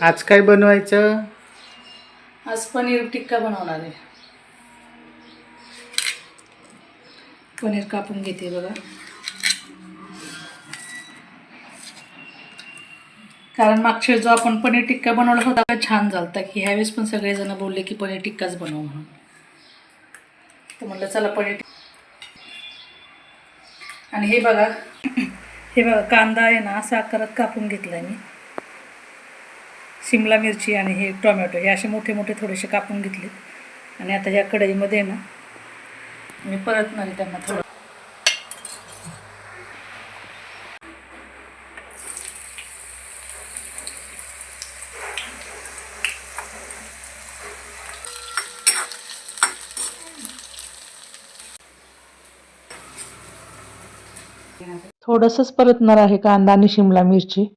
आज काय बनवायचं? आज पनीर टिक्का बनवणार आहे. पनीर कापून घेते बघा, कारण मागच्या जो आपण पनीर टिक्का बनवला होता छान झालता की ह्यावेळेस पण सगळेजण बोलले की पनीर टिक्काच बनव म्हणून. तर म्हटलं चला पनीर आणि हे बघा कांदा आहे ना असा आकारात कापून घेतला मी. शिमला मिरची आणि हे टोमॅटो हे असे मोठे मोठे थोडेसे कापून घेतले आणि आता ह्या कढईमध्ये ना मी परतणार आहे त्यांना थोडं. थोडंसंच परतणार आहे कांदा आणि शिमला मिरची.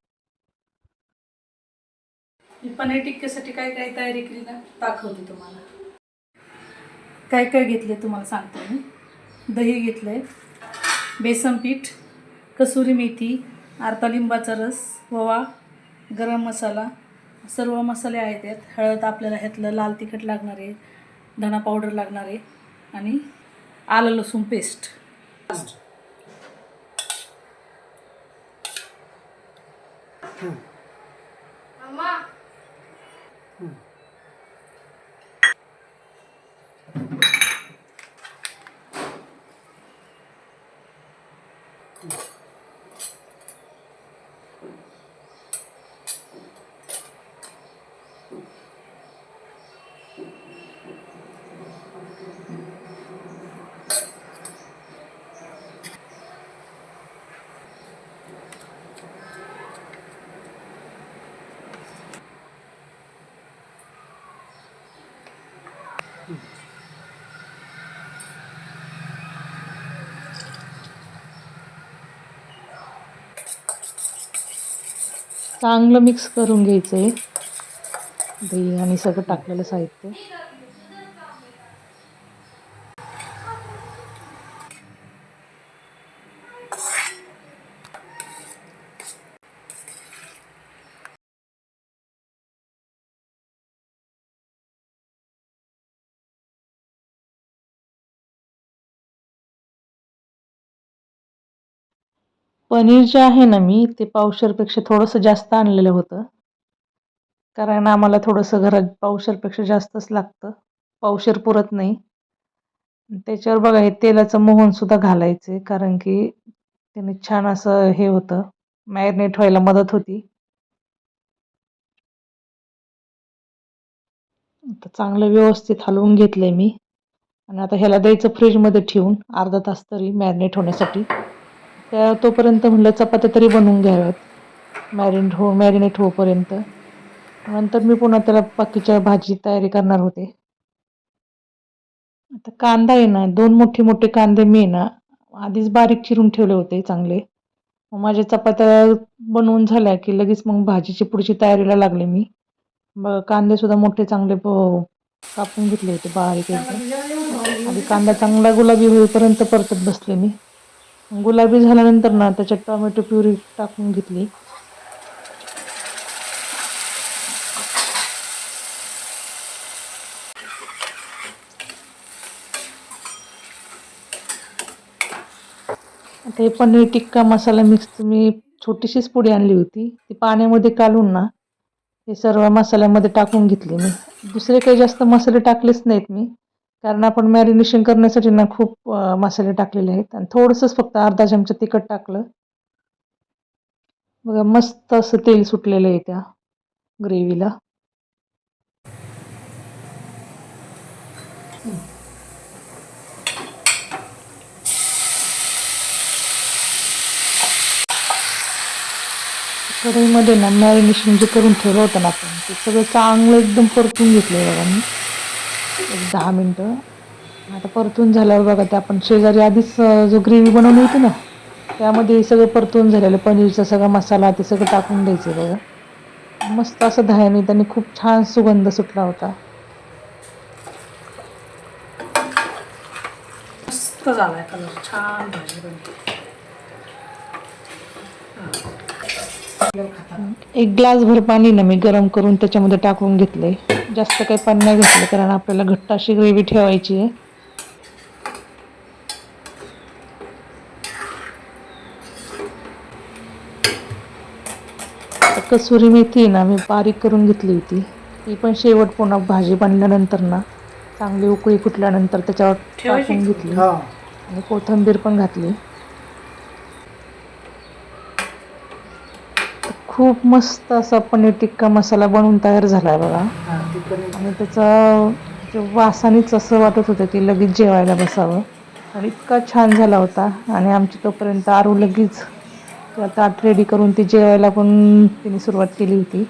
पनीर टिक्क्यासाठी काय काय तयारी केली ना दाखवते तुम्हाला. काय काय घेतले तुम्हाला सांगते मी. दही घेतलंय, बेसन पीठ, कसुरी मेथी, अर्धा लिंबाचा रस, ओवा, गरम मसाला, सर्व मसाले आहेत यात. हळद आपल्याला ह्यातलं लाल तिखट लागणार आहे, धना पावडर लागणार आहे आणि आलं लसूण पेस्ट. चांगलं मिक्स करून घ्यायचं आहे दही आणि सगळं टाकलेलं साहित्य. पनीर जे आहे ना मी ते पावशेरपेक्षा थोडंसं जास्त आणलेलं होतं, कारण आम्हाला थोडंसं घरात पावशेरपेक्षा जास्तच लागतं. पावशेर पुरत नाही. त्याच्यावर बघा हे तेलाचं मोहन सुद्धा घालायचे, कारण की त्याने छान असं हे होतं, मॅरिनेट व्हायला मदत होती. आता चांगलं व्यवस्थित हलवून घेतलंय मी आणि आता ह्याला द्यायचं फ्रीजमध्ये ठेवून अर्धा तास तरी मॅरिनेट होण्यासाठी. तोपर्यंत म्हटलं चपात्या तरी बनवून घ्याव्यात मॅरिनेट होईपर्यंत. नंतर मी पुन्हा त्याला बाकीच्या भाजी तयारी करणार होते. आता कांदा आहे ना 2 मोठे मोठे कांदे मी ना आधीच बारीक चिरून ठेवले होते चांगले. मग माझ्या चपात्या बनवून झाल्या की लगेच मग भाजीची पुढची तयारीला लागले मी. कांदे सुद्धा मोठे चांगले कापून घेतले होते बारीक एकदम. आधी कांदा चांगला गुलाबी होईपर्यंत परतत बसले मी. गुलाबी झाल्यानंतर ना त्याच्यात टोमॅटो प्युरी टाकून घेतली. आता हे पनीर टिक्का मसाला मिक्स मी छोटीशीच पुडी आणली होती, ती पाण्यामध्ये काढून ना हे सर्व मसाल्यामध्ये टाकून घेतले मी. दुसरे काही जास्त मसाले टाकलेच नाहीत मी, कारण आपण मॅरिनेशन करण्यासाठी ना खूप मसाले टाकलेले आहेत. आणि थोडंसंच फक्त अर्धा चमचा तिखट टाकलं. बघा मस्त असं तेल सुटलेलं आहे त्या ग्रेव्हीला. कढईमध्ये ना मॅरिनेशन जे करून ठेवलं होतं ना आपण ते सगळं चांगलं एकदम परतून घेतलं बघा मी, एक 10 मिनटं. आता परतून झाल्यावर बघा ते आपण शेजारी आधीच जो ग्रेव्ही बनवली होती ना त्यामध्ये सगळं परतून झालेलं पनीरचा सगळा मसाला ते सगळं टाकून द्यायचं बघा. मस्त असं दह्याने त्यांनी खूप छान सुगंध सुटला होता. मस्त झालाय कलर, छान भाजी बनली. एक ग्लासभर पाणी ना मी गरम करून त्याच्यामध्ये टाकून घेतले. जास्त काही पाणी नाही घातलं कारण आपल्याला घट्ट अशी ग्रेव्ही ठेवायची आहे. कसुरी मेथी ना मी बारीक करून घेतली होती. ती पण शेवट पुन्हा भाजी बनल्यानंतर ना चांगली उकळी फुटल्यानंतर त्याच्यावर टाकून घेतली आणि कोथिंबीर पण घातली. खूप मस्त असा पनीर टिक्का मसाला बनवून तयार झालाय बघा. आणि त्याचा वासानेच असं वाटत होतं की लगेच जेवायला बसावं आणि इतका छान झाला होता. आणि आमची तोपर्यंत आरू लगेच ताट रेडी करून ती जेवायला पण तिने सुरुवात केली होती.